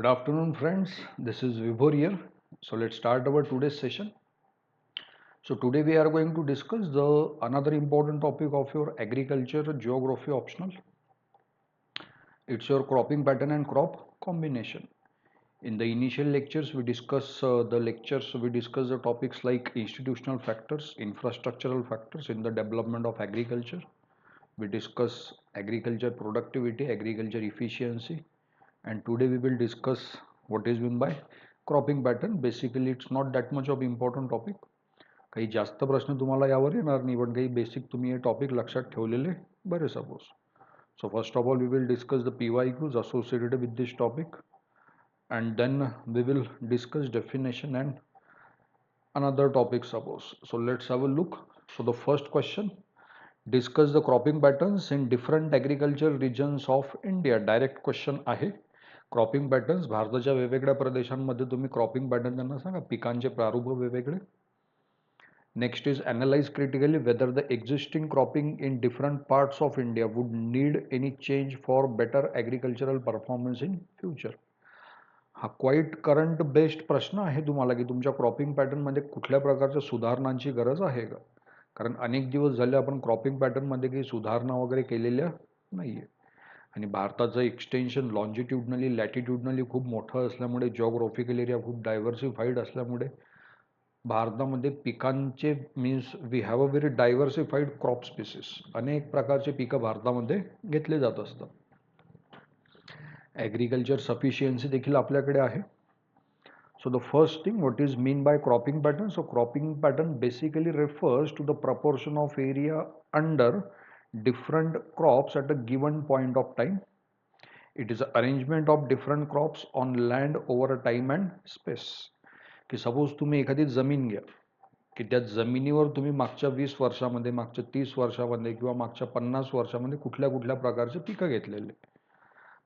afternoon, friends. This is Vibhor here. So let's start our today's session. So today we are going to discuss the another important topic of your agriculture geography optional. It's your cropping pattern and crop combination. In the initial lectures, we discuss the topics like institutional factors, infrastructural factors in the development of agriculture. We discuss agriculture productivity, agriculture efficiency, and today we will discuss what is meant by cropping pattern. Basically, it's not that much of important topic. काही जास्त प्रश्न तुम्हाला यावर येणार नाही, पण काही basic तुम्ही हे टॉपिक लक्षात ठेवलेले बरे suppose. So first of all, we will discuss the PYQs associated with this topic, and then we will discuss definition and another topic suppose. So let's have a look. So the first question, discuss the cropping patterns in different agricultural regions of India. Direct question आहे. Cropping patterns भारताच्या वेगवेगळ्या प्रदेशांमध्ये तुम्ही cropping pattern त्यांना सांगा, पिकांचे प्रारूप वेगवेगळे. Next is analyse critically whether the existing cropping in different parts of India would need any change for better agricultural performance in future. हा क्वाईट करंट बेस्ड प्रश्न आहे तुम्हाला की तुमच्या क्रॉपिंग पॅटर्नमध्ये कुठल्या प्रकारच्या सुधारणांची गरज आहे का. कारण अनेक दिवस झाले आपण क्रॉपिंग पॅटर्नमध्ये काही सुधारणा वगैरे केलेल्या नाही आहे. आणि भारताचं एक्सटेन्शन लॉन्जिट्युडनली लॅटिट्युडनली खूप मोठं असल्यामुळे, जॉग्राफिकल एरिया खूप डायव्हर्सिफाईड असल्यामुळे भारतामध्ये पिकांचे means we have a very diversified crop species. अनेक प्रकारचे पिकं भारतामध्ये घेतले जात असतात. ॲग्रिकल्चर सफिशियन्सी देखील आपल्याकडे आहे. So the first thing, what is mean by cropping pattern? So cropping pattern basically refers to the proportion of area under different crops at a given point of time. It is arrangement of different crops on land over a time and space. की suppose तुम्ही एखादी जमीन घ्या की त्या जमिनीवर तुम्ही मागच्या 20 वर्षामध्ये, मागच्या 30 वर्षामध्ये किंवा मागच्या 50 वर्षामध्ये कुठल्या कुठल्या प्रकारचे पिकं घेतलेले.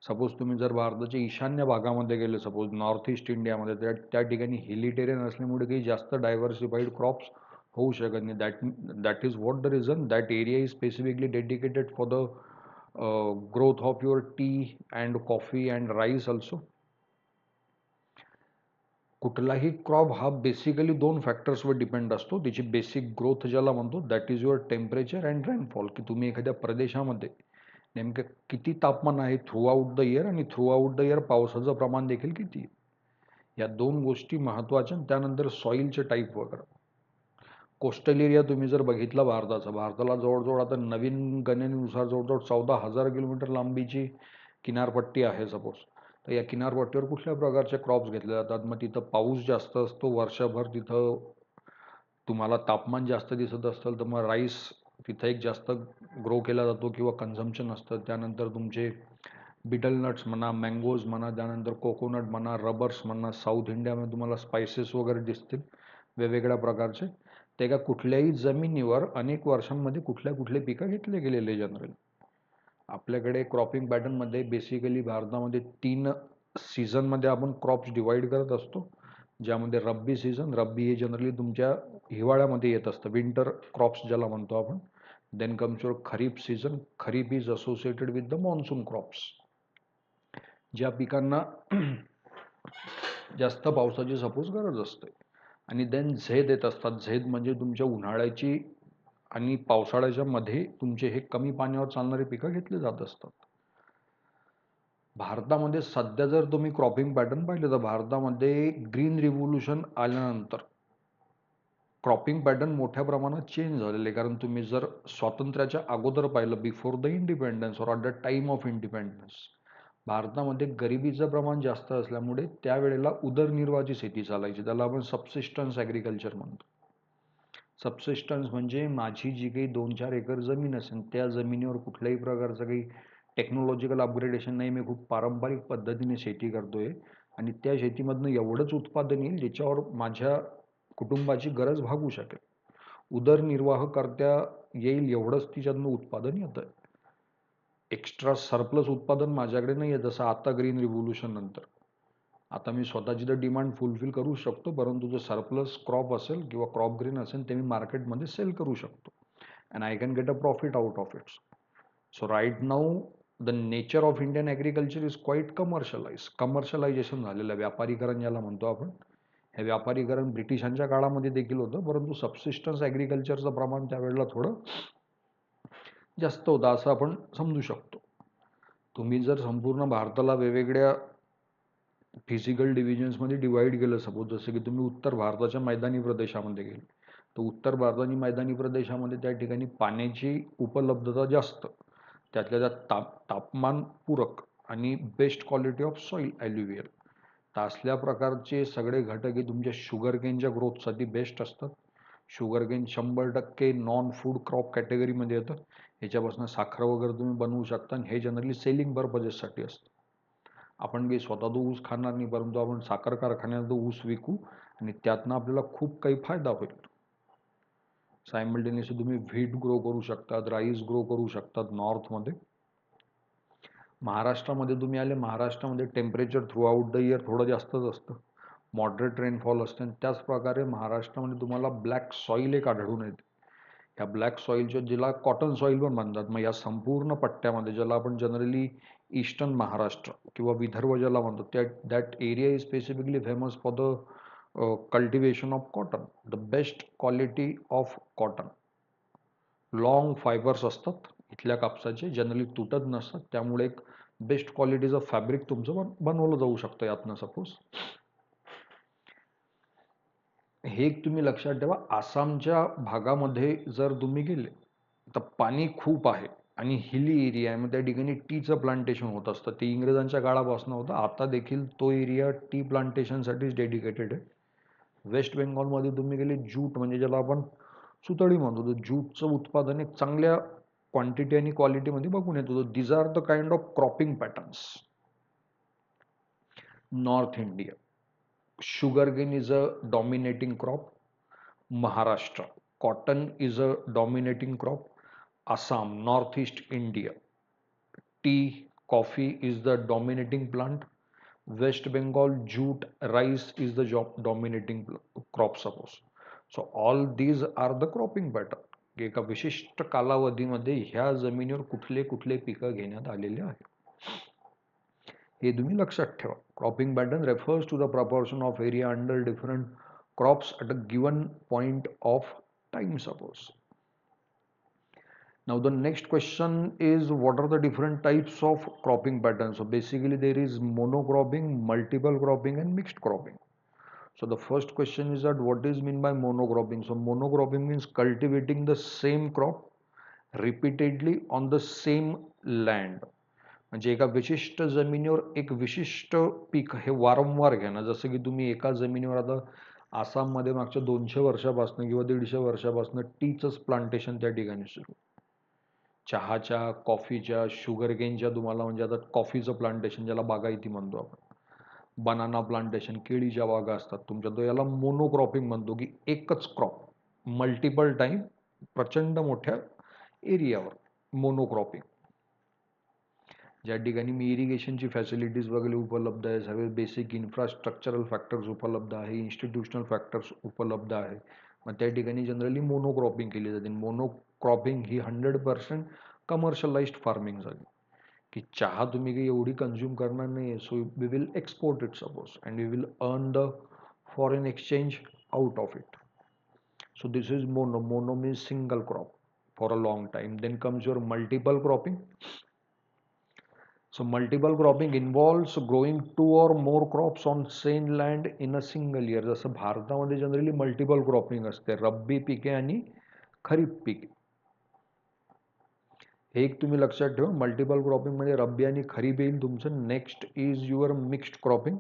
सपोज तुम्ही जर भारताच्या ईशान्य भागामध्ये गेले, सपोज नॉर्थ ईस्ट इंडियामध्ये, त्या ठिकाणी हिली टेरेन असल्यामुळे काही जास्त डायव्हर्सिफाईड क्रॉप्स होऊ शकत नाही. That is what the reason that area is specifically dedicated for the growth of your T and coffee and rice also. कुठलाही क्रॉप हा बेसिकली 2 फॅक्टर्सवर डिपेंड असतो. त्याची बेसिक ग्रोथ ज्याला म्हणतो, that is your temperature and rainfall, की तुम्ही एखाद्या प्रदेशामध्ये नेमकं किती तापमान आहे थ्रू आउट द इयर, आणि थ्रू आउट द इयर पावसाचं प्रमाण देखील किती. या 2 गोष्टी महत्त्वाच्या. त्यानंतर सॉईलचे टाईप वगैरे. कोस्टल एरिया तुम्ही जर बघितला भारताला जवळजवळ आता नवीन गणनेनुसार जवळजवळ 14,000 किलोमीटर लांबीची किनारपट्टी आहे सपोज. तर या किनारपट्टीवर कुठल्या प्रकारचे क्रॉप्स घेतले जातात. मग तिथं पाऊस जास्त असतो वर्षभर, तिथं तुम्हाला तापमान जास्त दिसत असेल तर मग राईस तिथं एक जास्त ग्रो केला जातो किंवा कन्झम्पशन असतं. त्यानंतर तुमचे बिटल नट्स म्हणा, मँगोज म्हणा, त्यानंतर कोकोनट म्हणा, रबर्स म्हणा. साऊथ इंडियामध्ये तुम्हाला स्पायसेस वगैरे दिसतील वेगवेगळ्या प्रकारचे. ते का कुठल्याही जमिनीवर अनेक वर्षांमध्ये कुठले पिकं घेतले गेलेले जनरली. आपल्याकडे क्रॉपिंग पॅटर्नमध्ये बेसिकली भारतामध्ये 3 सीझनमध्ये आपण क्रॉप्स डिवाइड करत असतो, ज्यामध्ये रब्बी सीझन, रब्बी हे जनरली तुमच्या हिवाळ्यामध्ये येत असतं, विंटर क्रॉप्स ज्याला म्हणतो आपण. Then comes your kharif season. Kharif is associated with the monsoon crops, ज्या पिकांना जास्त पावसाची सपोज गरज असते. आणि देन झेद येत असतात. झेद म्हणजे तुमच्या उन्हाळ्याची आणि पावसाळ्याच्या मध्ये तुमचे हे कमी पाण्यावर चालणारे पिकं घेतले जात असतात. भारतामध्ये सध्या जर तुम्ही क्रॉपिंग पॅटर्न पाहिले तर भारतामध्ये ग्रीन रिव्होल्युशन आल्यानंतर क्रॉपिंग पॅटर्न मोठ्या प्रमाणात चेंज झालेले. कारण तुम्ही जर स्वातंत्र्याच्या अगोदर पाहिलं, बिफोर द इंडिपेंडन्स और at the time of independence, भारतामध्ये गरिबीचं प्रमाण जास्त असल्यामुळे त्यावेळेला उदरनिर्वाहाची शेती चालायची. त्याला आपण सबसिस्टन्स ॲग्रिकल्चर म्हणतो. सबसिस्टन्स म्हणजे माझी जी काही 2-4 एकर जमीन असेल, त्या जमिनीवर कुठल्याही प्रकारचं काही टेक्नॉलॉजिकल अपग्रेडेशन नाही, मी खूप पारंपरिक पद्धतीने शेती करतोय आणि त्या शेतीमधनं एवढंच उत्पादन येईल ज्याच्यावर माझ्या कुटुंबाची गरज भागू शकेल, उदरनिर्वाह करता येईल एवढंच तिच्यातनं उत्पादन येतं. एक्स्ट्रा सरप्लस उत्पादन माझ्याकडे नाही आहे. जसं आता ग्रीन रिव्होल्युशन नंतर आता मी स्वतःची तर डिमांड फुलफिल करू शकतो, परंतु जो सरप्लस क्रॉप असेल किंवा क्रॉप ग्रीन असेल ते मी मार्केटमध्ये सेल करू शकतो, and I can get a profit out of its. So right now the nature of Indian agriculture is quite commercialisation झालेलं आहे, व्यापारीकरण ज्याला म्हणतो आपण. हे व्यापारीकरण ब्रिटिशांच्या काळामध्ये देखील होतं, परंतु सबसिस्टन्स ॲग्रिकल्चरचं प्रमाण त्यावेळेला थोडं जास्त होतं असं आपण समजू शकतो. तुम्ही जर संपूर्ण भारताला वेगवेगळ्या फिजिकल डिव्हिजन्समध्ये डिवाईड केलं, सपोज जसं की तुम्ही उत्तर भारताच्या मैदानी प्रदेशामध्ये गेले, तर उत्तर भारताची मैदानी प्रदेशामध्ये त्या ठिकाणी पाण्याची उपलब्धता जास्त, त्यातल्या त्यात तापमानपूरक आणि बेस्ट क्वालिटी ऑफ सॉईल ॲल्युवियल, तर असल्या प्रकारचे सगळे घटक हे तुमच्या शुगरकेनच्या ग्रोथसाठी बेस्ट असतात. शुगरकेन 100% नॉन फूड क्रॉप कॅटेगरीमध्ये येतं. ह्याच्यापासून साखर वगैरे तुम्ही बनवू शकता आणि हे जनरली सेलिंग पर्पजेससाठी असतं. आपण काही स्वतः तो ऊस खाणार नाही, परंतु आपण साखर कारखान्याला तो ऊस विकू आणि त्यातनं आपल्याला खूप काही फायदा होईल. सायमल्टेनियसली तुम्ही व्हीट ग्रो करू शकतात, राईस ग्रो करू शकतात नॉर्थमध्ये. महाराष्ट्रामध्ये तुम्ही आले, महाराष्ट्रामध्ये temperature through out the year थोडं जास्तच असतं, मॉडरेट रेनफॉल असते, आणि त्याच प्रकारे महाराष्ट्रामध्ये तुम्हाला ब्लॅक सॉईल एक आढळून येते. ह्या ब्लॅक सॉईलच्या, जिला कॉटन सॉईल पण म्हणतात, मग या संपूर्ण पट्ट्यामध्ये ज्याला आपण जनरली ईस्टर्न महाराष्ट्र किंवा विदर्भ ज्याला म्हणतो, that area is specifically famous for the cultivation of cotton, the best quality of cotton. Long fibres असतात इथल्या कापसाचे, जनरली तुटत नसतात, त्यामुळे एक बेस्ट क्वालिटीचं फॅब्रिक तुमचं बनवलं जाऊ शकतं यातनं. सपोज हे एक तुम्ही लक्षात ठेवा, आसामच्या भागामध्ये जर तुम्ही गेले तर पाणी खूप आहे आणि हिली एरिया आहे, मग त्या ठिकाणी टीचं प्लांटेशन होत असतं. ते इंग्रजांच्या काळापासून होतं, आता देखील तो एरिया टी प्लांटेशनसाठीच डेडिकेटेड आहे. वेस्ट बेंगॉलमध्ये तुम्ही गेले, ज्यूट म्हणजे ज्याला आपण सुतळी म्हणतो, तर ज्यूटचं उत्पादन एक चांगल्या क्वांटिटी आणि क्वालिटीमध्ये बघून येतो. These are the kind of cropping patterns. North India, sugarcane is a dominating crop. Maharashtra, cotton is a dominating crop. Assam, Northeast India, tea, coffee is the dominating plant. West Bengal, jute, rice is the dominating crop, suppose. So all these are the cropping pattern. एका विशिष्ट कालावधीमध्ये ह्या जमिनीवर कुठले कुठले पिकं घेण्यात आलेले आहेत, हे तुम्ही लक्षात ठेवा. Cropping pattern refers to the proportion of area under different crops at a given point of time, suppose. Now the next question is, what are the different types of cropping patterns? So basically there is monocropping, multiple cropping and mixed cropping. So the first question is that what is mean by monocropping? So monocropping means cultivating the same crop repeatedly on the same land. म्हणजे एका विशिष्ट जमिनीवर एक विशिष्ट पीक हे वारंवार घेणं. जसं की तुम्ही एका जमिनीवर, आता आसाममध्ये मागच्या 200 वर्षापासून किंवा 150 वर्षापासून टीचंच प्लांटेशन त्या ठिकाणी सुरू, चहाच्या, कॉफीच्या, शुगरकेनच्या, तुम्हाला म्हणजे आता कॉफीचं प्लांटेशन ज्याला बागायती म्हणतो आपण, बनाना प्लांटेशन, केळीच्या बागा असतात तुमच्या, तो याला मोनोक्रॉपिंग म्हणतो, की एकच क्रॉप मल्टिपल टाईम प्रचंड मोठ्या एरियावर, मोनोक्रॉपिंग. ज्या ठिकाणी मी इरिगेशनची फॅसिलिटीज वगैरे उपलब्ध आहे, सगळे बेसिक इन्फ्रास्ट्रक्चरल फॅक्टर्स उपलब्ध आहे, इन्स्टिट्यूशनल फॅक्टर्स उपलब्ध आहे, मग त्या ठिकाणी जनरली मोनोक्रॉपिंग केली जाते. मोनोक्रॉपिंग ही 100% कमर्शलाइज्ड फार्मिंग झाली, की चहा तुम्ही काही एवढी कन्झ्युम करणार नाही, so we will export it, suppose, and we will earn the foreign exchange out of it. So this is mono means single crop for a long time. Then comes your multiple cropping. So multiple cropping involves growing 2 or more crops on same land in a single year. जसं भारतामध्ये generally multiple cropping असते, रब्बी पिके आणि खरीप पिके. हे एक तुम्ही लक्षात ठेवा. मल्टिपल क्रॉपिंग मध्ये रब्बी आणि खरीप येईल तुमचं. Next is your mixed cropping,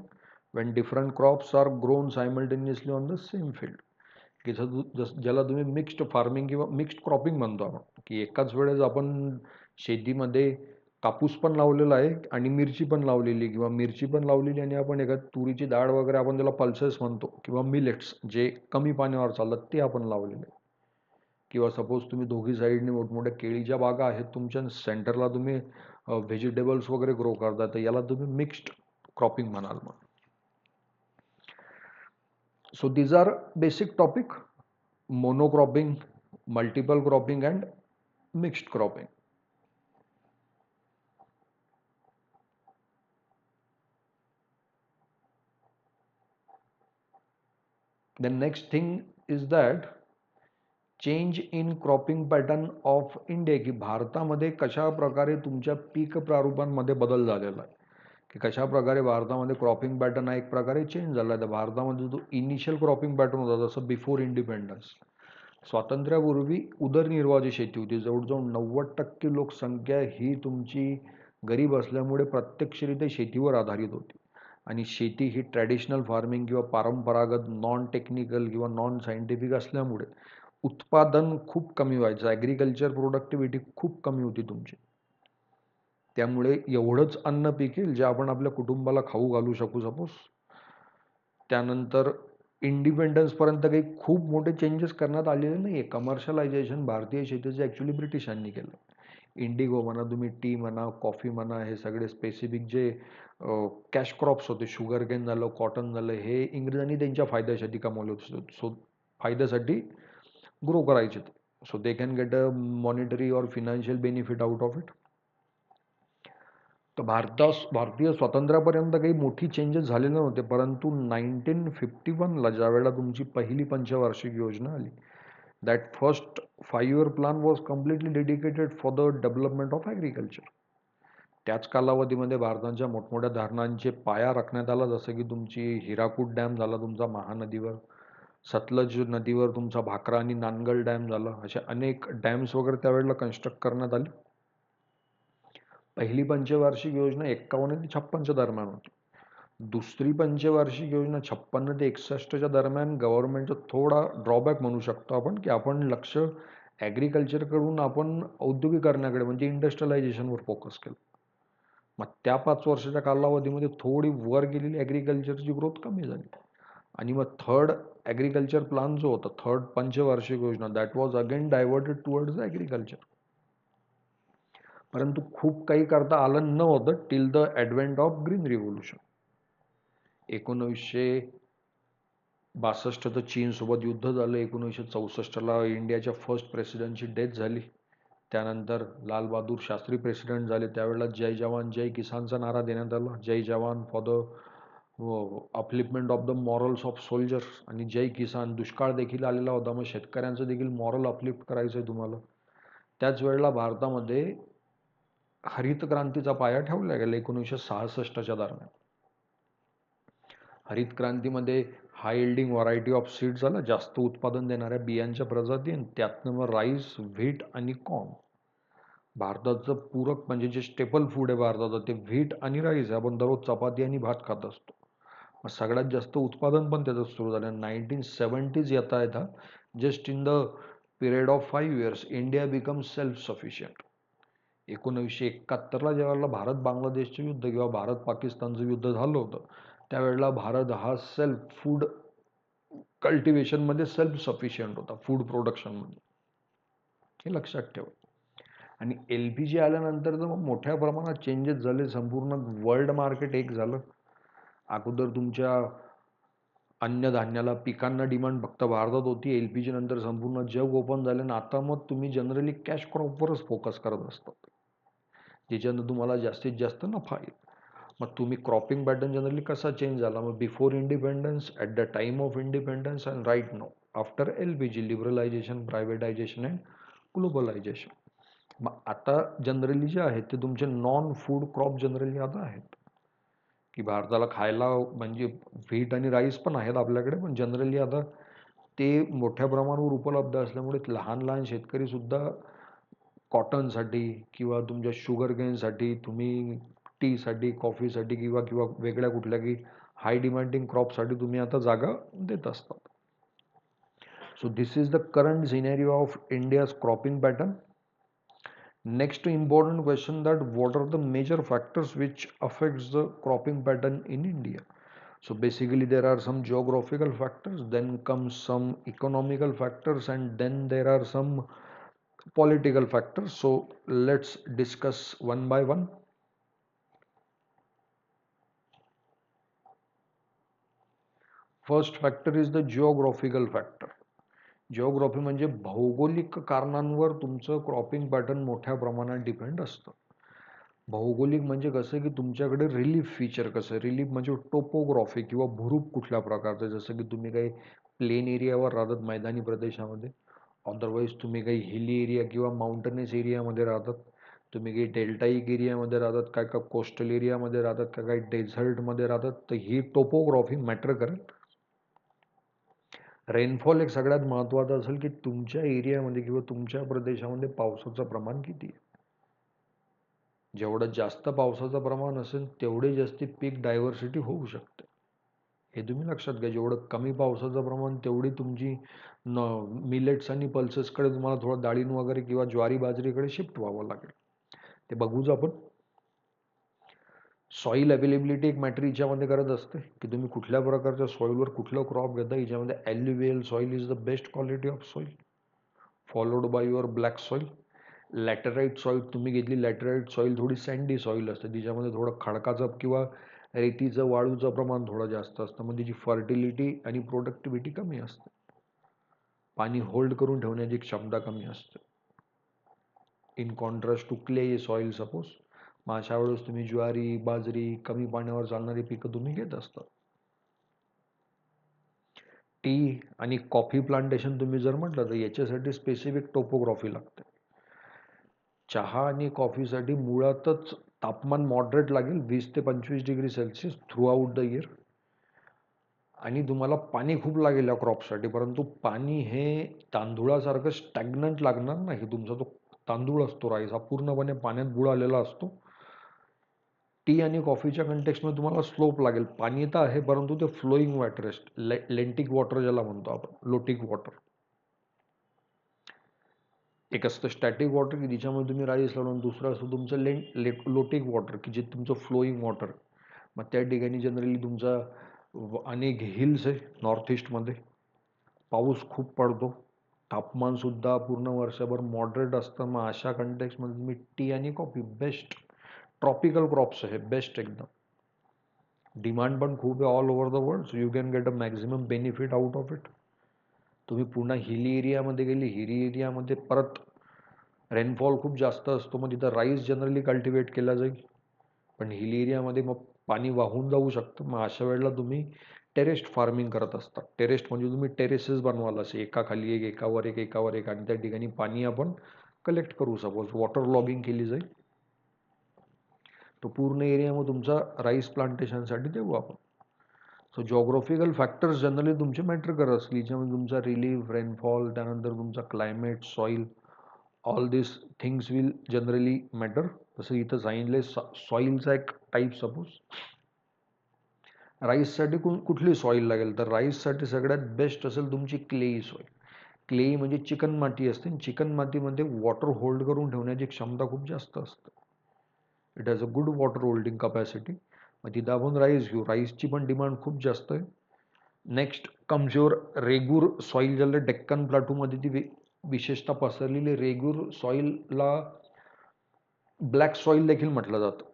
when different crops are grown simultaneously on the same field, की ज्याला तुम्ही मिक्स्ड फार्मिंग किंवा मिक्स्ड क्रॉपिंग म्हणतो आपण, की एकाच वेळेस आपण शेतीमध्ये कापूस पण लावलेला आहे आणि मिरची पण लावलेली, किंवा मिरची पण लावलेली आणि आपण एका तुरीची डाळ वगैरे, आपण त्याला पल्सेस म्हणतो, किंवा मिलेट्स जे कमी पाण्यावर चालतात ते आपण लावलेले, किंवा सपोज तुम्ही दोघी साईडने मोठमोठ्या केळीच्या बागा आहेत तुमच्या, सेंटरला तुम्ही व्हेजिटेबल्स वगैरे ग्रो करता, तर याला तुम्ही मिक्स्ड क्रॉपिंग म्हणाल. मग so these are basic topic: monocropping, multiple cropping and mixed cropping. The next thing is that change in cropping pattern of India, की भारतामध्ये कशा प्रकारे तुमच्या पीक प्रारूपांमध्ये बदल झालेला आहे, की कशा प्रकारे भारतामध्ये क्रॉपिंग पॅटर्न हा एक प्रकारे चेंज झाला आहे. तर भारतामध्ये जो इनिशियल क्रॉपिंग पॅटर्न होता जसं बिफोर इंडिपेंडन्स, स्वातंत्र्यापूर्वी उदरनिर्वाहाची शेती होती. जवळजवळ 90% लोकसंख्या ही तुमची गरीब असल्यामुळे प्रत्यक्षरित्या शेतीवर आधारित होती. आणि शेती ही ट्रॅडिशनल फार्मिंग किंवा परंपरागत नॉन टेक्निकल किंवा नॉन सायंटिफिक असल्यामुळे उत्पादन खूप कमी व्हायचं. ॲग्रिकल्चर प्रोडक्टिव्हिटी खूप कमी होती तुमची. त्यामुळे एवढंच अन्न पिकेल जे आपण आपल्या कुटुंबाला खाऊ घालू शकू. सपोज त्यानंतर इंडिपेंडन्सपर्यंत काही खूप मोठे चेंजेस करण्यात आलेले नाही आहे. कमर्शलायझेशन भारतीय शेतीचं ॲक्च्युली ब्रिटिशांनी केलं. इंडिगो म्हणा, तुम्ही टी म्हणा, कॉफी म्हणा, हे सगळे स्पेसिफिक जे कॅश क्रॉप्स होते, शुगर केन झालं, कॉटन झालं, हे इंग्रजांनी त्यांच्या फायद्यासाठी कमवले होते. सो फायद्यासाठी ग्रो करायचे ते. So they can get a monetary और financial benefit out of it. तर भारतीय स्वातंत्र्यापर्यंत काही मोठी चेंजेस झालेले नव्हते, परंतु 1951ला ज्यावेळेला तुमची पहिली पंचवार्षिक योजना आली, that first 5 year plan was completely dedicated for the development of agriculture. त्याच कालावधीमध्ये भारताच्या मोठमोठ्या धरणांचे पाया राखण्यात आला, जसं की तुमची हिराकूड डॅम झाला तुमचा महानदीवर, सतलज नदीवर तुमचा भाकरा आणि नानगल डॅम झाला. अशा अनेक डॅम्स वगैरे त्यावेळेला कन्स्ट्रक्ट करण्यात आली. पहिली पंचवार्षिक योजना 51 ते 56च्या दरम्यान होती. दुसरी पंचवार्षिक योजना 56 ते 61च्या दरम्यान गव्हर्नमेंटचा थोडा ड्रॉबॅक म्हणू शकतो आपण, की आपण लक्ष ॲग्रिकल्चरकडून आपण औद्योगिकरणाकडे म्हणजे इंडस्ट्रियलायझेशनवर फोकस केलं. मग त्या 5 वर्षाच्या कालावधीमध्ये थोडी वर गेलेली ॲग्रिकल्चरची ग्रोथ कमी झाली. आणि मग थर्ड ॲग्रिकल्चर प्लॅन जो होता, थर्ड पंचवार्षिक योजना, that was again diverted towards agriculture. परंतु खूप काही करता आलं नव्हतं till the advent of green revolution. 1962चं चीनसोबत युद्ध झालं. 1964ला इंडियाच्या फर्स्ट प्रेसिडेंटची डेथ झाली. त्यानंतर लालबहादूर शास्त्री प्रेसिडेंट झाले. त्यावेळेला जय जवान जय किसानचा नारा देण्यात आला. जय जवान for the upliftment of the morals of soldiers, आणि जय किसान. दुष्काळ देखील आलेला होता, मग शेतकऱ्यांचं देखील मॉरल अपलिफ्ट करायचं आहे तुम्हाला. त्याच वेळेला भारतामध्ये हरित क्रांतीचा पाया ठेवला गेला 1966च्या दरम्यान. हरित क्रांतीमध्ये हाय इल्डिंग व्हरायटी ऑफ सीड्स आला, जास्त उत्पादन देणाऱ्या बियांच्या प्रजाती, आणि त्यातनं मग राईस, व्हीट आणि कॉर्न. भारताचं पूरक म्हणजे जे स्टेपल फूड आहे भारताचं ते व्हीट आणि राईस आहे. आपण दररोज चपाती आणि भात खात असतो. मग सगळ्यात जास्त उत्पादन पण त्याचं सुरू झालं. 1970s येता येता just in the period of 5 years India become self sufficient. 1971ला ज्यावेळेला भारत बांगलादेशचं युद्ध किंवा भारत पाकिस्तानचं युद्ध झालं होतं, त्यावेळेला भारत हा सेल्फ फूड कल्टिवेशनमध्ये सेल्फ सफिशियंट होता, फूड प्रोडक्शनमध्ये. हे लक्षात ठेवा. आणि LPG आल्यानंतर तर मग मोठ्या प्रमाणात चेंजेस झाले. संपूर्ण वर्ल्ड मार्केट एक झालं. अगोदर तुमच्या अन्नधान्याला, पिकांना डिमांड फक्त भारतात होती. LPG नंतर संपूर्ण जग ओपन झालं, आणि आता मग तुम्ही जनरली कॅश क्रॉपवरच फोकस करत असतात, ज्याच्यानं तुम्हाला जास्तीत जास्त नफा येईल. मग तुम्ही क्रॉपिंग पॅटर्न जनरली कसा चेंज झाला, मग before independence, at the time of independence, and right now after LPG, liberalisation, privatisation and globalisation. मग आता जनरली जे आहेत ते तुमचे नॉन फूड क्रॉप जनरली आता आहेत, की भारताला खायला म्हणजे व्हीट आणि राईस पण आहेत आपल्याकडे, पण जनरली आता ते मोठ्या प्रमाणावर उपलब्ध असल्यामुळे लहान लहान शेतकरीसुद्धा कॉटनसाठी किंवा तुमच्या शुगर केनसाठी, तुम्ही टीसाठी, कॉफीसाठी किंवा किंवा वेगळ्या कुठल्या की हाय डिमांडिंग क्रॉपसाठी तुम्ही आता जागा देत असतात. So this is the current scenario of India's cropping pattern. Next important question, that what are the major factors which affects the cropping pattern in India? So basically there are some geographical factors, then comes some economical factors, and then there are some political factors. So let's discuss one by one. First factor is the geographical factor. Geography म्हणजे भौगोलिक कारणांवर तुमचं cropping pattern मोठ्या प्रमाणात depend असतं. भौगोलिक म्हणजे कसं की तुमच्याकडे रिलीफ फीचर कसं आहे, रिलीफ म्हणजे टोपोग्राफी किंवा भूरूप कुठल्या प्रकारचं, जसं की तुम्ही काही प्लेन एरियावर राहतात मैदानी प्रदेशामध्ये, अदरवाईज तुम्ही काही हिली एरिया किंवा माउंटनस एरियामध्ये राहतात, तुम्ही काही डेल्टाईक एरियामध्ये राहतात, काय का कोस्टल एरियामध्ये राहतात, का काही डेझर्टमध्ये राहतात, तर ही टोपोग्राफी मॅटर करेल. रेनफॉल एक सगळ्यात महत्त्वाचं असेल की तुमच्या एरियामध्ये किंवा तुमच्या प्रदेशामध्ये पावसाचं प्रमाण किती आहे. जेवढं जास्त पावसाचं प्रमाण असेल तेवढे जास्त पीक डायव्हर्सिटी होऊ शकते. हे तुम्ही लक्षात घ्या. जेवढं कमी पावसाचं प्रमाण तेवढी तुमची न मिलेट्स आणि पल्सेसकडे तुम्हाला थोडं डाळिंब वगैरे किंवा ज्वारी बाजरीकडे शिफ्ट व्हावं लागेल. ते बघूच आपण. सॉईल अवेलेबिलिटी एक मॅटर याच्यामध्ये करत असते की तुम्ही कुठल्या प्रकारच्या सॉईलवर कुठलं क्रॉप घेता. याच्यामध्ये alluvial soil is the best quality of soil, followed by your black soil. Laterite soil तुम्ही घेतली, लॅटराईट सॉईल थोडी सँडी सॉईल असते, तिच्यामध्ये थोडं खडकाचं किंवा रेतीचं वाळूचं प्रमाण थोडं जास्त असतं, मग तिची फर्टिलिटी आणि प्रोडक्टिव्हिटी कमी असते, पाणी होल्ड करून ठेवण्याची क्षमता कमी असते. In contrast to clay soil suppose, मग अशा वेळेस तुम्ही ज्वारी बाजरी कमी पाण्यावर चालणारी पिकं तुम्ही घेत असता. टी आणि कॉफी प्लांटेशन तुम्ही जर म्हटलं तर याच्यासाठी स्पेसिफिक टोपोग्राफी लागते. चहा आणि कॉफीसाठी मुळातच तापमान मॉडरेट लागेल, 20 ते 25 degree Celsius through out the year, आणि तुम्हाला पाणी खूप लागेल या क्रॉपसाठी. परंतु पाणी हे तांदूळासारखं स्टॅग्नंट लागणार नाही. तुमचा जो तांदूळ असतो राईस हा पूर्णपणे पाण्यात बुडालेला असतो. टी आणि कॉफीच्या कंटेक्समध्ये तुम्हाला स्लोप लागेल. पाणी तर आहे परंतु ते फ्लोईंग वॉटर, लेंटिक वॉटर ज्याला म्हणतो आपण, लोटिक वॉटर. एक असतं स्टॅटिक वॉटर की जिच्यामध्ये तुम्ही राईस लावून, दुसरं असतं तुमचं लोटिक वॉटर की जे तुमचं फ्लोईंग वॉटर. मग त्या ठिकाणी जनरली तुमचा अनेक हिल्स आहे नॉर्थ ईस्टमध्ये, पाऊस खूप पडतो, तापमानसुद्धा पूर्ण वर्षभर मॉडरेट असतं. मग अशा कंटेक्समध्ये तुम्ही टी आणि कॉफी बेस्ट ट्रॉपिकल क्रॉप्स आहे, बेस्ट एकदम. डिमांड पण खूप आहे all over the world, so you can get a maximum benefit out of it. तुम्ही पुन्हा हिली एरियामध्ये गेली, हिली एरियामध्ये परत रेनफॉल खूप जास्त असतो, मग तिथं राईस जनरली कल्टिवेट केला जाईल. पण हिल एरियामध्ये मग पाणी वाहून जाऊ शकतं. मग अशा वेळेला तुम्ही टेरेस्ट फार्मिंग करत असता. टेरेस्ट म्हणजे तुम्ही टेरेसेस बनवाल, असे एकाखाली एक, एकावर एक, एकावर एक, आणि त्या ठिकाणी पाणी आपण कलेक्ट करू. सपोज वॉटर लॉगिंग केली जाईल, तो पूर्ण एरिया मग तुमचा राईस प्लांटेशनसाठी देऊ आपण. सो जॉग्राफिकल फॅक्टर्स जनरली तुमचे मॅटर करत असतील, ज्याच्यामध्ये तुमचा रिलीफ, रेनफॉल, त्यानंतर तुमचा climate, soil, all this things will generally matter. जसं इथं सांगितलं सॉईलचा एक टाईप. सपोज राईससाठी कुठली सॉईल लागेल, तर राईससाठी सगळ्यात बेस्ट असेल तुमची क्लेई सॉईल. क्लेई म्हणजे चिकन माती असते, चिकन मातीमध्ये वॉटर होल्ड करून ठेवण्याची क्षमता खूप जास्त असते. It has a good water holding capacity. मग तिथं आपण राईस घेऊ, राईसची पण डिमांड खूप जास्त आहे. Next comes your regur soil, ज्याला डेक्कन प्लाटूमध्ये ती विशेषतः पसरलेली रेगूर सॉईलला ब्लॅक सॉईल देखील म्हटलं जातं,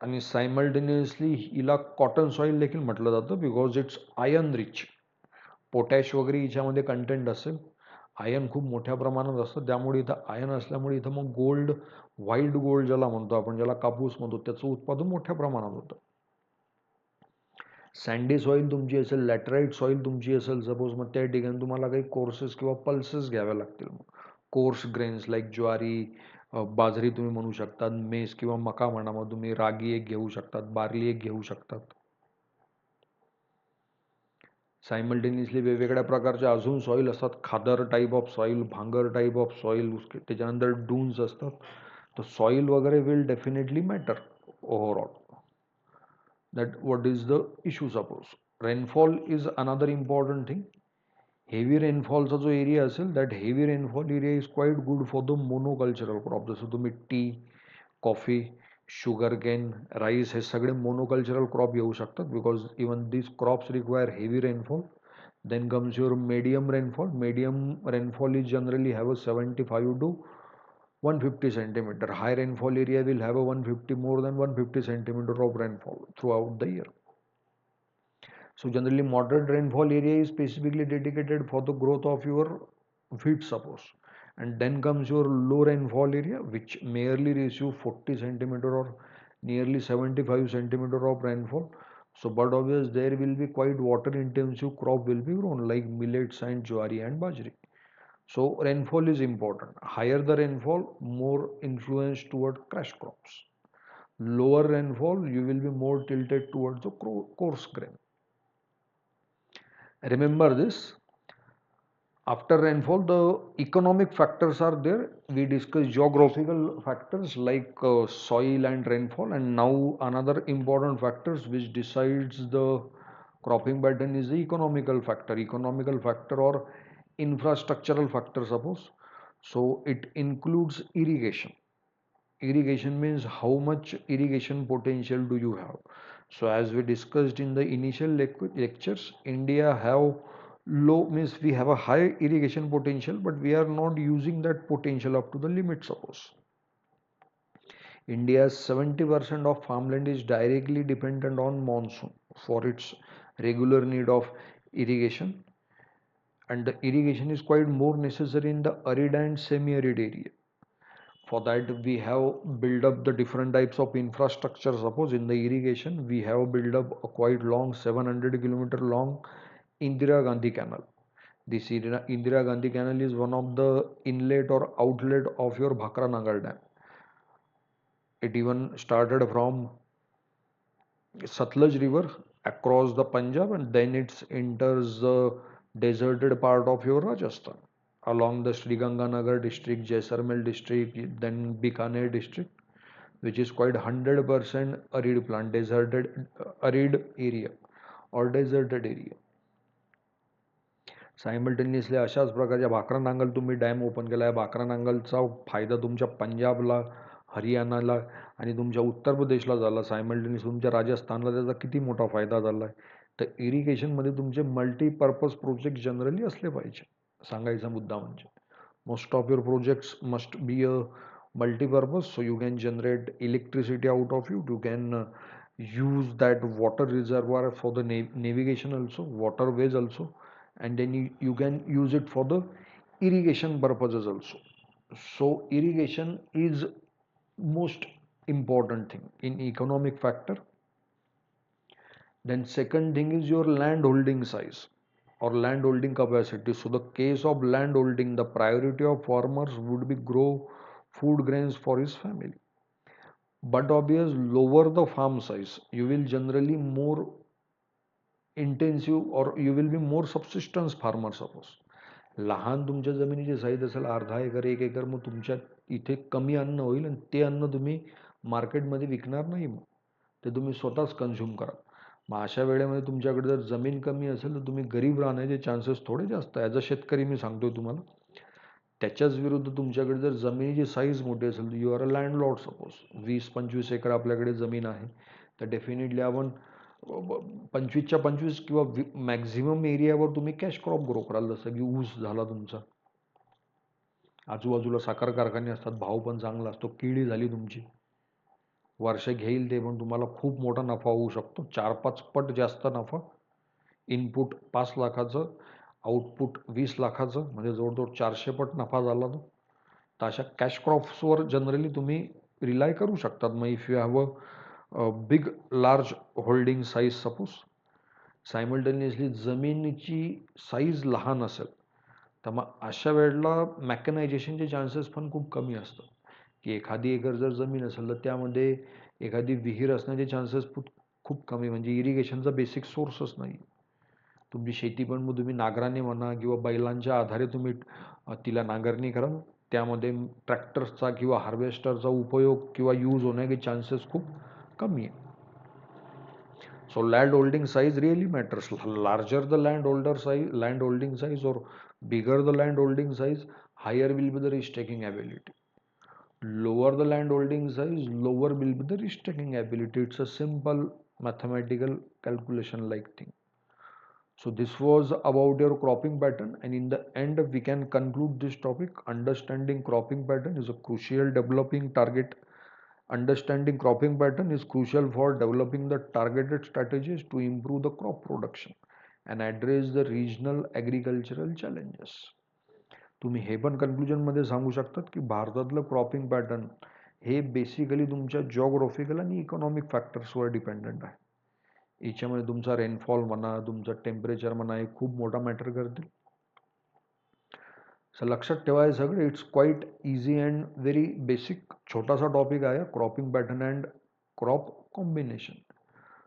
आणि सायमल्टेनियसली हिला कॉटन सॉईल देखील म्हटलं जातं, because it's iron rich. Potash वगैरे हिच्यामध्ये कंटेंट असेल, आयर्न खूप मोठ्या प्रमाणात असतं, त्यामुळे इथं आयर्न असल्यामुळे इथं मग गोल्ड, व्हाईट गोल्ड ज्याला म्हणतो आपण, ज्याला कापूस म्हणतो, त्याचं उत्पादन मोठ्या प्रमाणात होतं. सँडी सॉईल तुमची असेल, लॅटराईट सॉईल तुमची असेल सपोज, मग त्या ठिकाणी तुम्हाला काही कोर्सेस किंवा पल्सेस घ्याव्या लागतील. मग कोर्स ग्रेन्स लाईक ज्वारी, बाजरी तुम्ही म्हणू शकतात, मेस किंवा मका म्हणा, मग तुम्ही रागी एक घेऊ शकतात, बार्ली एक घेऊ शकतात. सायमल्टेनियसली वेगवेगळ्या प्रकारचे अजून सॉईल असतात, खादर टाईप ऑफ सॉईल, भांगर टाईप ऑफ सॉईल, त्याच्यानंतर डून्स असतात. तर सॉईल वगैरे will definitely matter overall. that what is the issue. Suppose rainfall is another important thing. Heavy रेनफॉलचा जो एरिया असेल, that heavy rainfall area is quite good for the monocultural crop. जसं तुम्ही tea, coffee, sugar cane, rice हे सगळे monocultural crop घेऊ शकतात, because even this crops require heavy rainfall. Then comes your medium rainfall. Medium rainfall is generally have a 75 to 150 centimeter. High rainfall area will have a 150, more than 150 centimeter of rainfall throughout the year. So generally moderate rainfall area is specifically dedicated for the growth of your wheat suppose, And then comes your low rainfall area, which merely receive 40 centimeter or nearly 75 centimeter of rainfall. So, but obvious there will be quite water intensive crop will be grown like millets and jowari and bajri. So rainfall is important. Higher the rainfall, more influence toward cash crops. Lower rainfall, you will be more tilted towards the coarse grain. Remember this. After rainfall, the economic factors are there. We discussed geographical factors like soil and rainfall, and now another important factors which decides the cropping pattern is the economical factor. Economical factor or infrastructural factor, suppose. So it includes irrigation. Irrigation means how much irrigation potential do you have. So as we discussed in the initial lectures, India have low means we have a high irrigation potential, but we are not using that potential up to the limit. Suppose India's 70% of farmland is directly dependent on monsoon for its regular need of irrigation, and the irrigation is quite more necessary in the arid and semi-arid area. For that we have built up the different types of infrastructure. Suppose in the irrigation we have built up a quite long 700-kilometer long Indira Gandhi Canal. This Indira Gandhi Canal is one of the inlet or outlet of your Bhakra Nangal Dam. It even started from Satluj River across the Punjab, and then it enters the deserted part of your Rajasthan along the Sri Ganganagar district, Jaisalmer district, then Bikaner district, which is quite 100% arid plant, deserted arid area or deserted area. Simultaneously अशाच प्रकारच्या भाकरा नांगल तुम्ही dam open केला आहे. भाकरा नांगलचा फायदा तुमच्या पंजाबला, हरियाणाला आणि तुमच्या उत्तर प्रदेशला झाला. सायमल्टेनियस तुमच्या राजस्थानला त्याचा किती मोठा फायदा झाला आहे. तर इरिगेशनमध्ये तुमचे मल्टीपर्पज प्रोजेक्ट जनरली असले पाहिजे. सांगायचा मुद्दा म्हणजे most of your projects must be a multi-purpose, so you can generate electricity out of it. You can use that water reservoir for the navigation also, waterways also, and then you can use it for the irrigation purposes also. So irrigation is most important thing in economic factor. Then second thing is your land holding size or land holding capacity. So the case of land holding, the priority of farmers would be grow food grains for his family. But obvious lower the farm size, you will generally more intensive or you will be more subsistence farmer. Suppose लहान तुमच्या जमिनीची size असेल अर्धा acre 1 acre, मग तुमच्या इथे कमी अन्न होईल आणि ते अन्न तुम्ही मार्केटमध्ये विकणार नाही. मग ते तुम्ही स्वतःच कन्झ्युम करा. मग अशा वेळेमध्ये तुमच्याकडे जर जमीन कमी असेल तर तुम्ही गरीब राहण्याचे चान्सेस थोडे जास्त. ॲज अ शेतकरी मी सांगतोय तुम्हाला. त्याच्याच विरुद्ध तुमच्याकडे जर जमिनीची साईज मोठी असेल तर you are a landlord. Suppose 20-25 acre आपल्याकडे जमीन आहे, तर डेफिनेटली आपण 25च्या 25 किंवा मॅक्झिमम एरियावर तुम्ही कॅश क्रॉप ग्रो कराल. जसं की ऊस झाला तुमचा, आजूबाजूला साखर कारखाने असतात, भाव पण चांगला असतो. केळी झाली तुमची, वर्ष घेईल ते पण तुम्हाला खूप मोठा नफा होऊ शकतो. 4-5 पट जास्त नफा. इनपुट 5 लाखाचं, आउटपुट 20 लाखाचं, म्हणजे जवळजवळ 400 पट नफा झाला तो. तर अशा कॅश क्रॉप्सवर जनरली तुम्ही रिलाय करू शकतात. मग if you have a big large holding size suppose, simultaneously जमिनीची साईज लहान असेल तर मग अशा वेळेला मॅकनायझेशनचे चान्सेस पण खूप कमी असतात. की एखादी एकर जर जमीन असेल तर त्यामध्ये एखादी विहीर असण्याचे चान्सेस खूप कमी, म्हणजे इरिगेशनचा बेसिक सोर्सच नाही. तुमची शेती पण मग तुम्ही नांगराने म्हणा किंवा बैलांच्या आधारे तुम्ही तिला नांगरणी करा. त्यामध्ये ट्रॅक्टर्सचा किंवा हार्वेस्टरचा उपयोग किंवा यूज होण्याचे चान्सेस खूप कमी आहे. So land holding size really matters. Larger the land holding size, or bigger the land holding size, higher will be the risk taking ability. Lower the land holding size, lower will be the risk taking ability. It's a simple mathematical calculation like thing. So this was about your cropping pattern, and in the end we can conclude this topic. Understanding cropping pattern is a crucial developing target. Understanding cropping pattern is crucial for developing the targeted strategies to improve the crop production and address the regional agricultural challenges. तुम्ही हे पण कन्क्लुजनमध्ये सांगू शकतात की भारतातलं cropping pattern हे basically तुमच्या geographical आणि इकॉनॉमिक फॅक्टर्सवर डिपेंडंट आहे. याच्यामध्ये तुमचा रेनफॉल म्हणा, तुमचं टेम्परेचर म्हणा, हे खूप मोठा मॅटर करतील. सो लक्षात ठेवा हे सगळं. It's quite easy and very basic छोटासा टॉपिक आहे, cropping pattern and crop combination.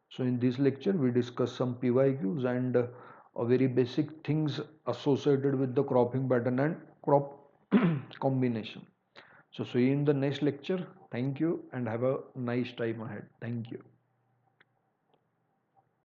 So in this lecture we discuss some PYQs and very basic things associated with the cropping pattern and crop combination. So see you in the next lecture. Thank you and have a nice time ahead. Thank you.